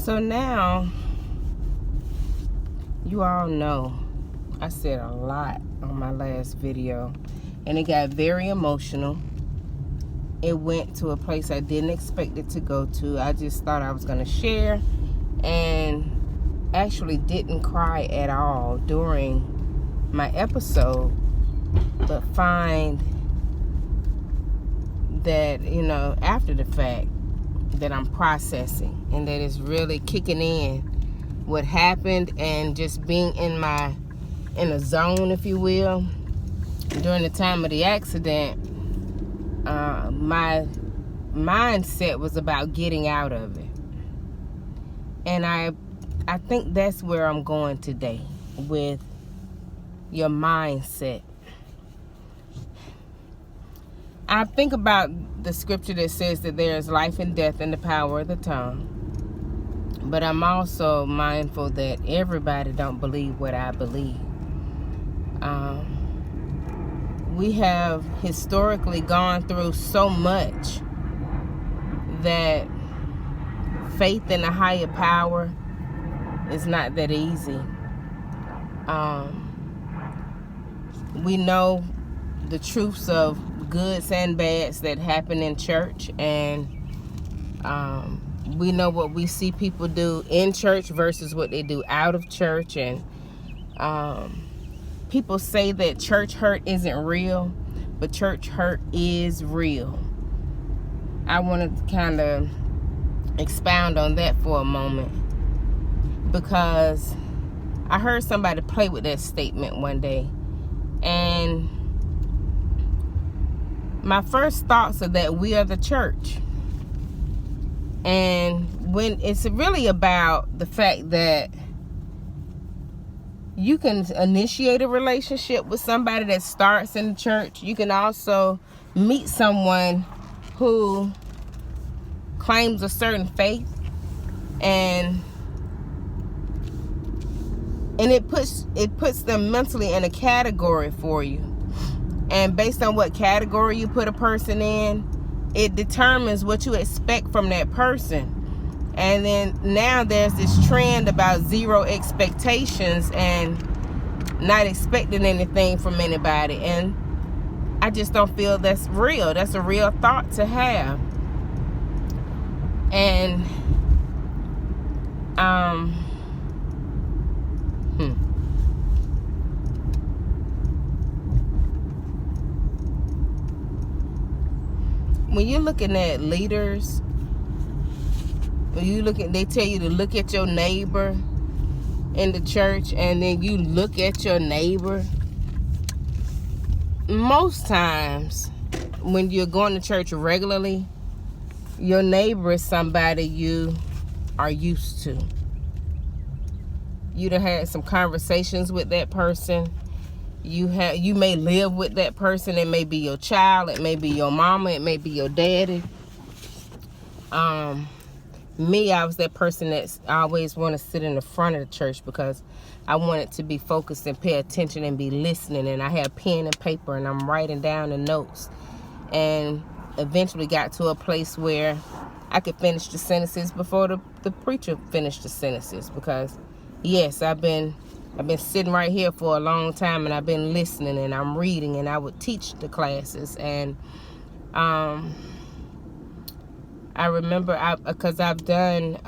So now, you all know I said a lot on my last video, and it got very emotional. It went to a place I didn't expect it to go to. I just thought I was going to share, and actually didn't cry at all during my episode, but find that, after the fact, that I'm processing and that it's really kicking in what happened, and just being in a zone, if you will. During the time of the accident, my mindset was about getting out of it, and I think that's where I'm going today with your mindset. I think about the scripture that says that there is life and death in the power of the tongue. But I'm also mindful that everybody don't believe what I believe. We have historically gone through so much that faith in a higher power is not that easy. We know the truths of goods and bads that happen in church, and we know what we see people do in church versus what they do out of church. And people say that church hurt isn't real, but church hurt is real. I want to kind of expound on that for a moment, because I heard somebody play with that statement one day, and my first thoughts are that we are the church. And when it's really about the fact that you can initiate a relationship with somebody that starts in the church. You can also meet someone who claims a certain faith, and it puts them mentally in a category for you. And based on what category you put a person in, it determines what you expect from that person. And then now there's this trend about zero expectations and not expecting anything from anybody. And I just don't feel that's real. That's a real thought to have. And when you're looking at leaders, they tell you to look at your neighbor in the church, and then you look at your neighbor. Most times when you're going to church regularly, your neighbor is somebody you are used to. You done had some conversations with that person. You may live with that person. It may be your child, it may be your mama, it may be your daddy. Me, I was that person that I always want to sit in the front of the church, because I wanted to be focused and pay attention and be listening. And I had pen and paper, and I'm writing down the notes. And eventually got to a place where I could finish the sentences before the preacher finished the sentences. Because yes, I've been sitting right here for a long time, and I've been listening, and I'm reading, and I would teach the classes. And I remember, because I've done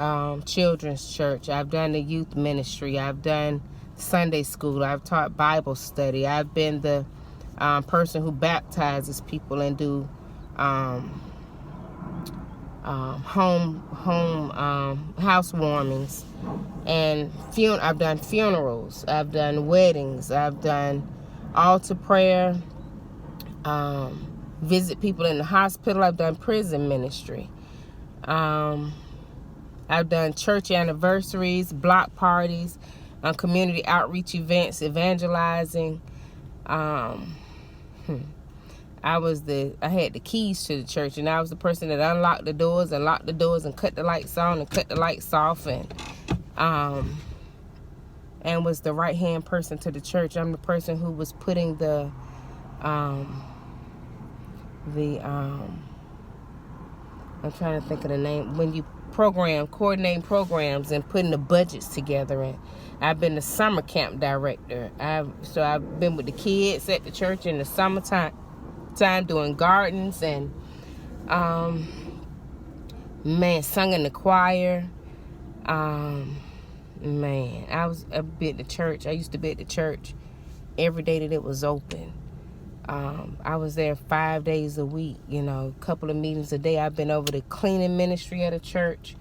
children's church, I've done the youth ministry, I've done Sunday school, I've taught Bible study, I've been the person who baptizes people and do housewarmings, and I've done funerals, I've done weddings, I've done altar prayer, visit people in the hospital, I've done prison ministry. I've done church anniversaries, block parties, community outreach events, evangelizing. I had the keys to the church, and I was the person that unlocked the doors and locked the doors and cut the lights on and cut the lights off, and was the right-hand person to the church. I'm the person who was putting I'm trying to think of the name. When you coordinating programs and putting the budgets together. And I've been the summer camp director. I've been with the kids at the church in the summertime doing gardens and sung in the choir. I was a bit at the church. I used to be at the church every day that it was open. I was there 5 days a week, a couple of meetings a day. I've been over the cleaning ministry at a church.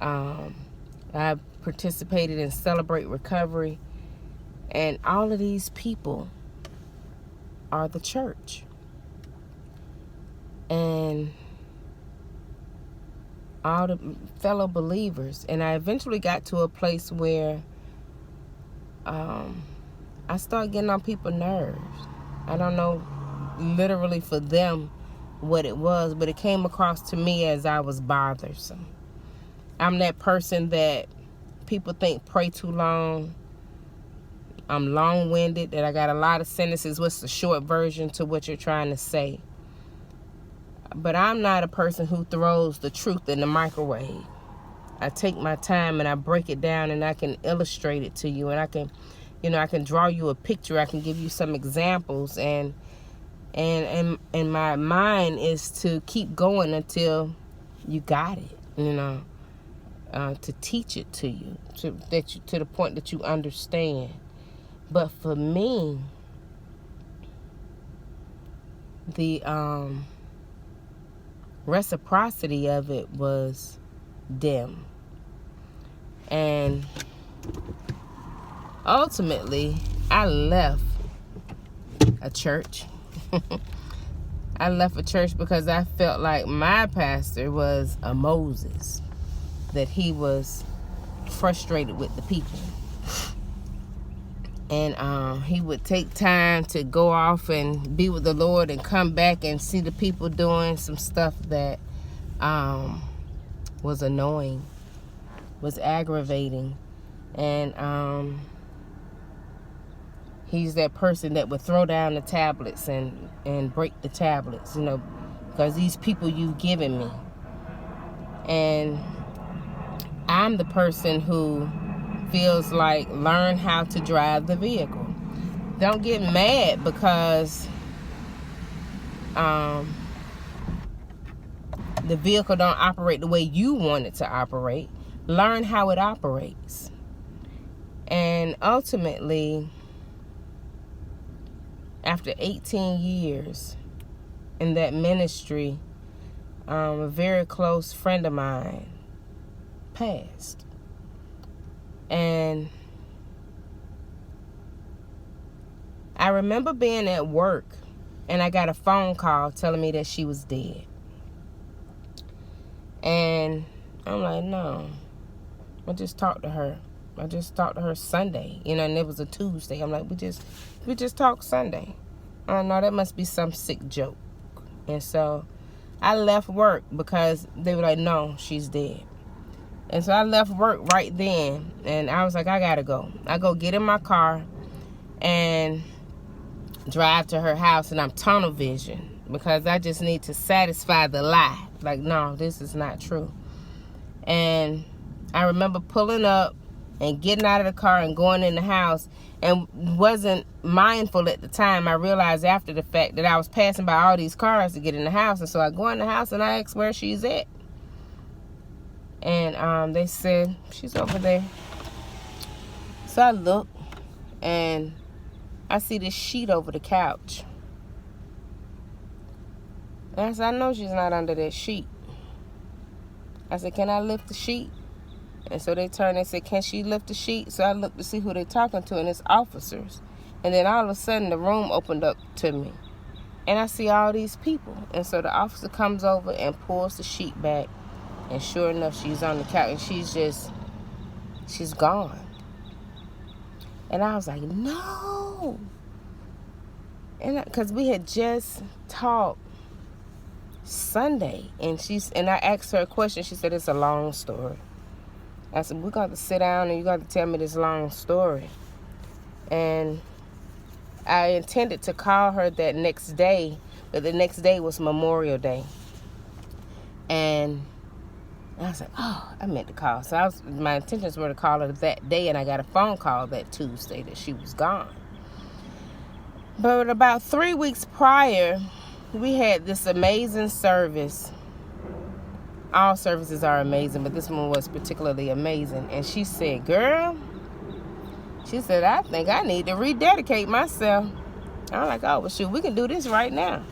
I participated in Celebrate Recovery. And all of these people are the church. And all the fellow believers. And I eventually got to a place where I started getting on people's nerves. I don't know literally for them what it was, but it came across to me as I was bothersome. I'm that person that people think pray too long. I'm long-winded, that I got a lot of sentences. What's the short version to what you're trying to say? But I'm not a person who throws the truth in the microwave. I take my time and I break it down and I can illustrate it to you, and I can draw you a picture. I can give you some examples, and my mind is to keep going until you got it, to teach it to you, to the point that you understand. But for me, the reciprocity of it was dim. And ultimately, I left a church. I left a church because I felt like my pastor was a Moses, that he was frustrated with the people. And he would take time to go off and be with the Lord and come back and see the people doing some stuff that was annoying, was aggravating. And he's that person that would throw down the tablets and break the tablets, because these people you've given me. And I'm the person who feels like learn how to drive the vehicle. Don't get mad because the vehicle don't operate the way you want it to operate. Learn how it operates. And ultimately, after 18 years in that ministry, a very close friend of mine passed. And I remember being at work and I got a phone call telling me that she was dead. And I'm like, no, I just talked to her. I just talked to her Sunday, and it was a Tuesday. I'm like, we just talked Sunday. Oh no, that must be some sick joke. And so I left work because they were like, no, she's dead. And so I left work right then, and I was like, I gotta go. I go get in my car and drive to her house, and I'm tunnel vision because I just need to satisfy the lie. Like, no, this is not true. And I remember pulling up and getting out of the car and going in the house, and wasn't mindful at the time. I realized after the fact that I was passing by all these cars to get in the house, and so I go in the house and I ask where she's at. And they said, she's over there. So I look, and I see this sheet over the couch. And I said, I know she's not under that sheet. I said, can I lift the sheet? And so they turned and said, can she lift the sheet? So I looked to see who they're talking to, and it's officers. And then all of a sudden, the room opened up to me. And I see all these people. And so the officer comes over and pulls the sheet back. And sure enough, she's on the couch, and she's gone. And I was like, no. And because we had just talked Sunday, and I asked her a question. She said, it's a long story. I said, we're going to sit down, and you got to tell me this long story. And I intended to call her that next day, but the next day was Memorial Day. And And I was like, oh, I meant to call. So my intentions were to call her that day, and I got a phone call that Tuesday that she was gone. But about 3 weeks prior, we had this amazing service. All services are amazing, but this one was particularly amazing. And she said, girl, she said, I think I need to rededicate myself. I'm like, oh, well, shoot, we can do this right now.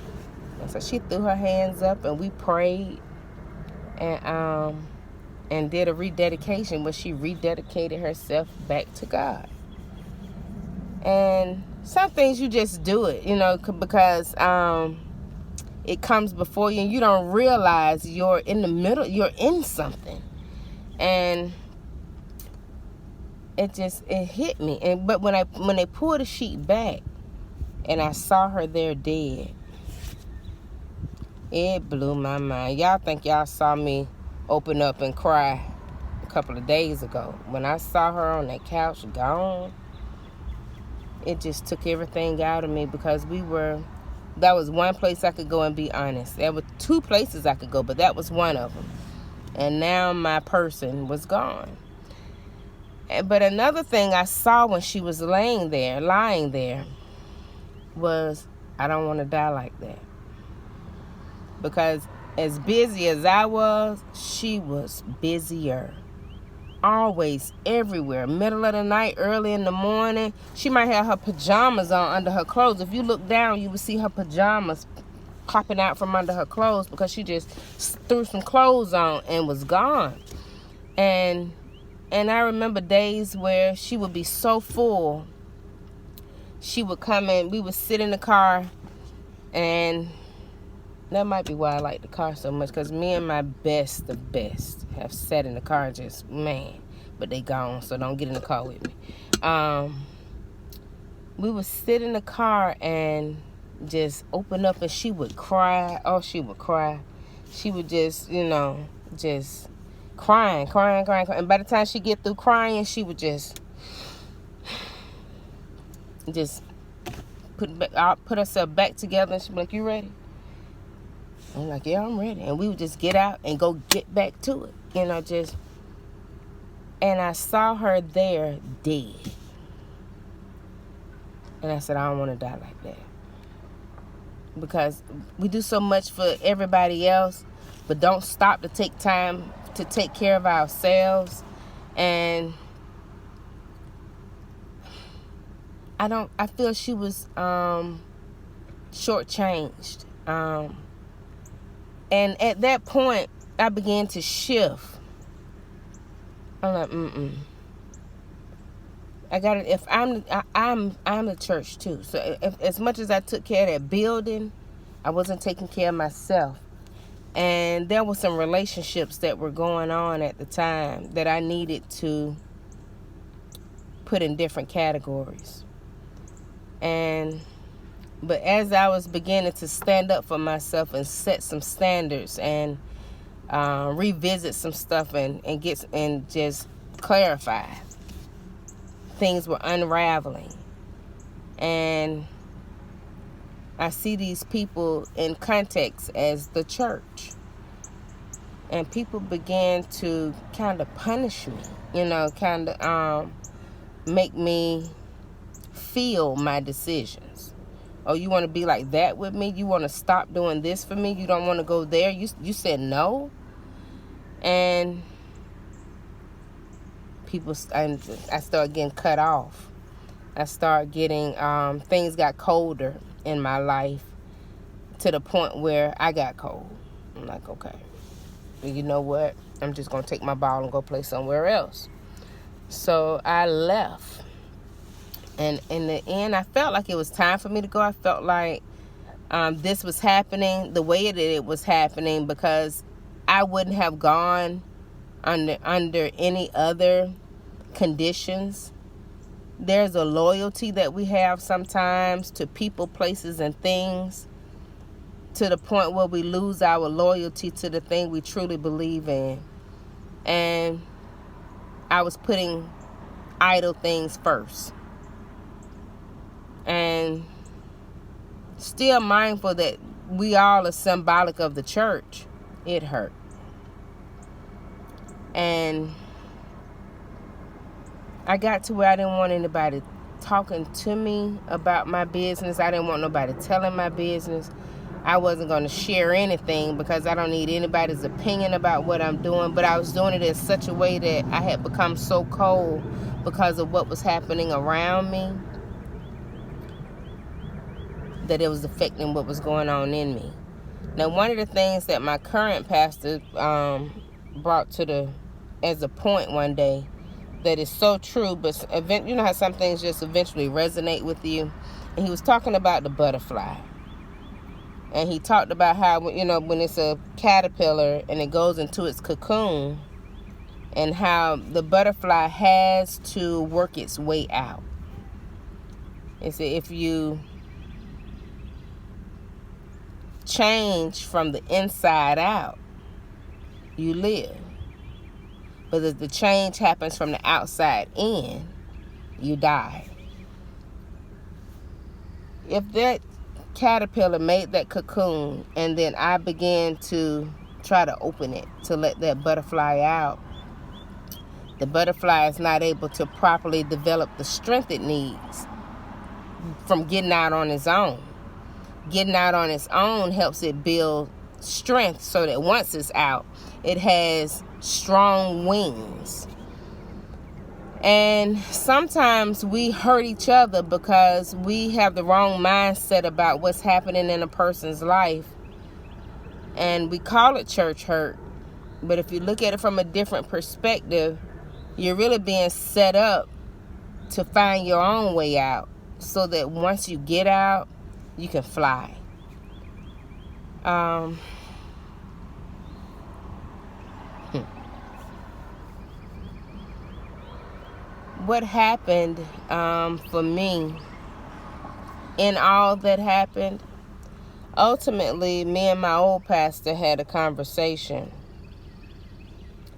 And so she threw her hands up, and we prayed and did a rededication where she rededicated herself back to God. And some things you just do it, because it comes before you and you don't realize you're in the middle, you're in something. And it hit me. But when they pulled the sheet back and I saw her there dead, it blew my mind. Y'all think y'all saw me open up and cry a couple of days ago. When I saw her on that couch gone, it just took everything out of me, because that was one place I could go and be honest. There were 2 places I could go, but that was one of them. And now my person was gone. But another thing I saw when she was lying there, was, I don't want to die like that. Because as busy as I was, she was busier. Always, everywhere. Middle of the night, early in the morning. She might have her pajamas on under her clothes. If you look down, you would see her pajamas popping out from under her clothes, because she just threw some clothes on and was gone. And I remember days where she would be so full. She would come in, we would sit in the car, and that might be why I like the car so much, because me and my best have sat in the car just, man, but they gone, so don't get in the car with me. We would sit in the car and just open up, and she would cry. Oh, she would cry. She would just, just crying. And by the time she get through crying, she would just put herself back together, and she'd be like, you ready? I'm like, yeah, I'm ready. And we would just get out and go get back to it, And I saw her there dead. And I said, I don't want to die like that. Because we do so much for everybody else, but don't stop to take time to take care of ourselves. And I feel she was shortchanged. And at that point, I began to shift. I'm like, I got it. If I'm the church too. So if, as much as I took care of that building, I wasn't taking care of myself. And there were some relationships that were going on at the time that I needed to put in different categories. But as I was beginning to stand up for myself and set some standards and revisit some stuff and just clarify, things were unraveling. And I see these people in context as the church. And people began to kind of punish me, kind of make me feel my decisions. Oh, you want to be like that with me? You want to stop doing this for me? You don't want to go there? You said no? And I started getting cut off. I started getting, things got colder in my life to the point where I got cold. I'm like, okay, you know what? I'm just going to take my ball and go play somewhere else. So I left. And in the end, I felt like it was time for me to go. I felt like this was happening the way that it was happening, because I wouldn't have gone under any other conditions. There's a loyalty that we have sometimes to people, places, and things, to the point where we lose our loyalty to the thing we truly believe in. And I was putting idle things first. And still mindful that we all are symbolic of the church, it hurt. And I got to where I didn't want anybody talking to me about my business. I didn't want nobody telling my business. I wasn't going to share anything because I don't need anybody's opinion about what I'm doing. But I was doing it in such a way that I had become so cold because of what was happening around me that it was affecting what was going on in me. Now, one of the things that my current pastor brought as a point one day that is so true, but you know how some things just eventually resonate with you? And he was talking about the butterfly. And he talked about how, you know, when it's a caterpillar and it goes into its cocoon, and how the butterfly has to work its way out. He said if you change from the inside out, you live. But if the change happens from the outside in, you die. If that caterpillar made that cocoon and then I began to try to open it to let that butterfly out, the butterfly is not able to properly develop the strength it needs from getting out on its own. Getting out on its own helps it build strength so that once it's out, it has strong wings. And sometimes we hurt each other because we have the wrong mindset about what's happening in a person's life. And we call it church hurt. But if you look at it from a different perspective, you're really being set up to find your own way out so that once you get out, you can fly. What happened for me in all that happened, ultimately, me and my old pastor had a conversation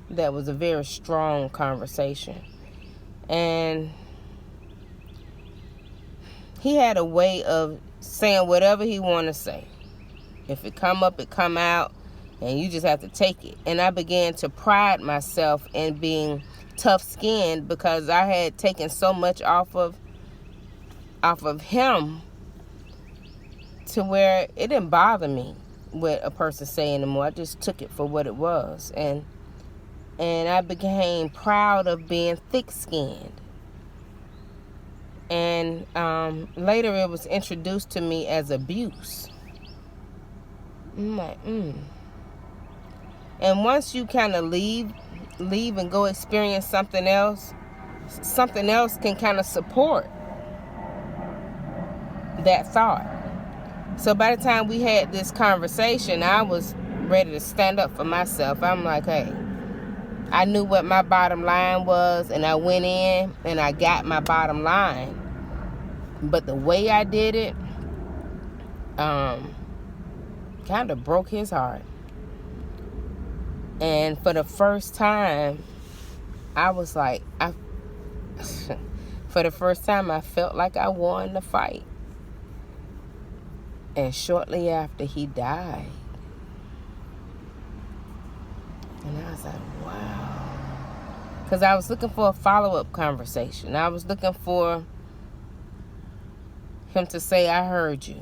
that was a very strong conversation. And he had a way of saying whatever he wanted to say. If it come up, it come out, and you just have to take it. And I began to pride myself in being tough-skinned because I had taken so much off of him to where it didn't bother me what a person say anymore. I just took it for what it was, and I became proud of being thick-skinned. And later it was introduced to me as abuse. I'm like, And once you kind of leave and go experience something else can kind of support that thought. So by the time we had this conversation, I was ready to stand up for myself. I'm like, hey, I knew what my bottom line was, and I went in and I got my bottom line. But the way I did it kind of broke his heart. And for the first time, I was like, for the first time, I felt like I won the fight. And shortly after, he died. And I was like, wow. Because I was looking for a follow-up conversation. I was looking for him to say, I heard you.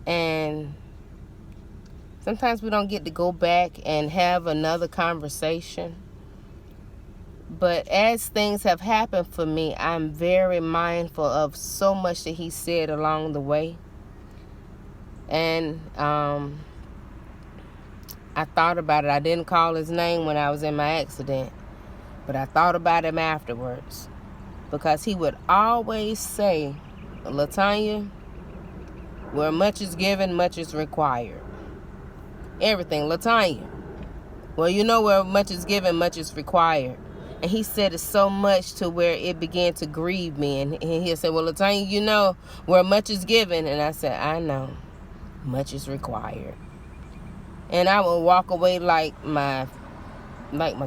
And sometimes we don't get to go back and have another conversation. But as things have happened for me, I'm very mindful of so much that he said along the way. And I thought about it. I didn't call his name when I was in my accident, but I thought about him afterwards. Because he would always say, LaTanya, where much is given, much is required. Everything, LaTanya. Well, you know where much is given, much is required. And he said it so much to where it began to grieve me. And he said, well, LaTanya, you know where much is given. And I said, I know. Much is required. And I would walk away like my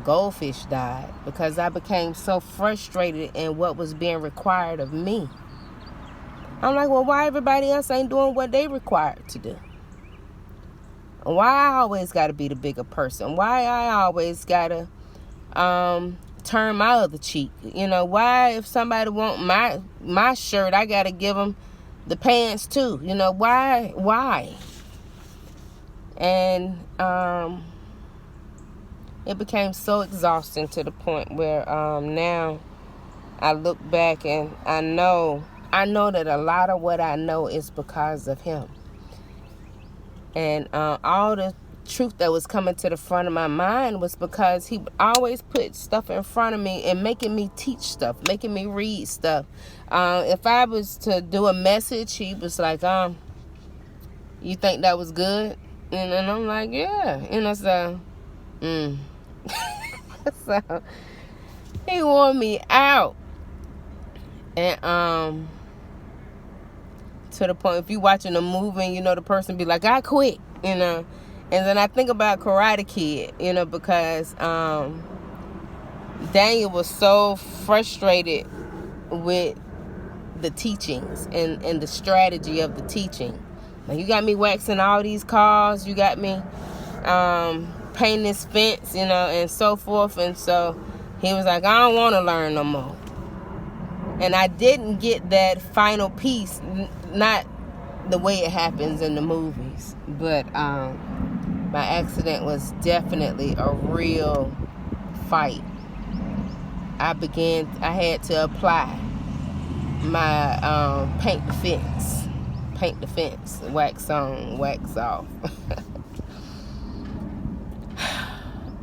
goldfish died. Because I became so frustrated in what was being required of me. I'm like, well, why everybody else ain't doing what they required to do? Why I always got to be the bigger person? Why I always got to turn my other cheek? You know, why if somebody want my shirt, I got to give them the pants too? You know, why? And it became so exhausting to the point where now I look back and I know that a lot of what I know is because of him. And all the truth that was coming to the front of my mind was because he always put stuff in front of me and making me teach stuff, making me read stuff. If I was to do a message, he was like, you think that was good? And I'm like, yeah. You know, so, so he wore me out. And to the point, if you watching a movie and you know the person be like, I quit, you know. And then I think about Karate Kid, you know, because Daniel was so frustrated with the teachings and the strategy of the teaching. Like, you got me waxing all these cars, you got me painting this fence, you know, and so forth. And so he was like, I don't want to learn no more. And I didn't get that final piece, not the way it happens in the movies. But my accident was definitely a real fight. I had to apply my paint the fence, wax on, wax off.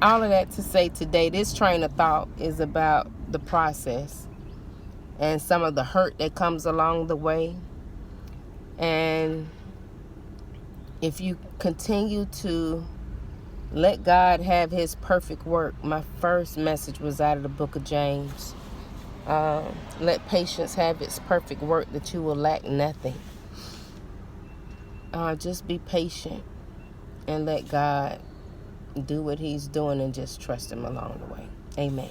All of that to say today, this train of thought is about the process and some of the hurt that comes along the way. And if you continue to let God have his perfect work, my first message was out of the book of James. Let patience have its perfect work, that you will lack nothing. Just be patient and let God do what he's doing and just trust him along the way. Amen.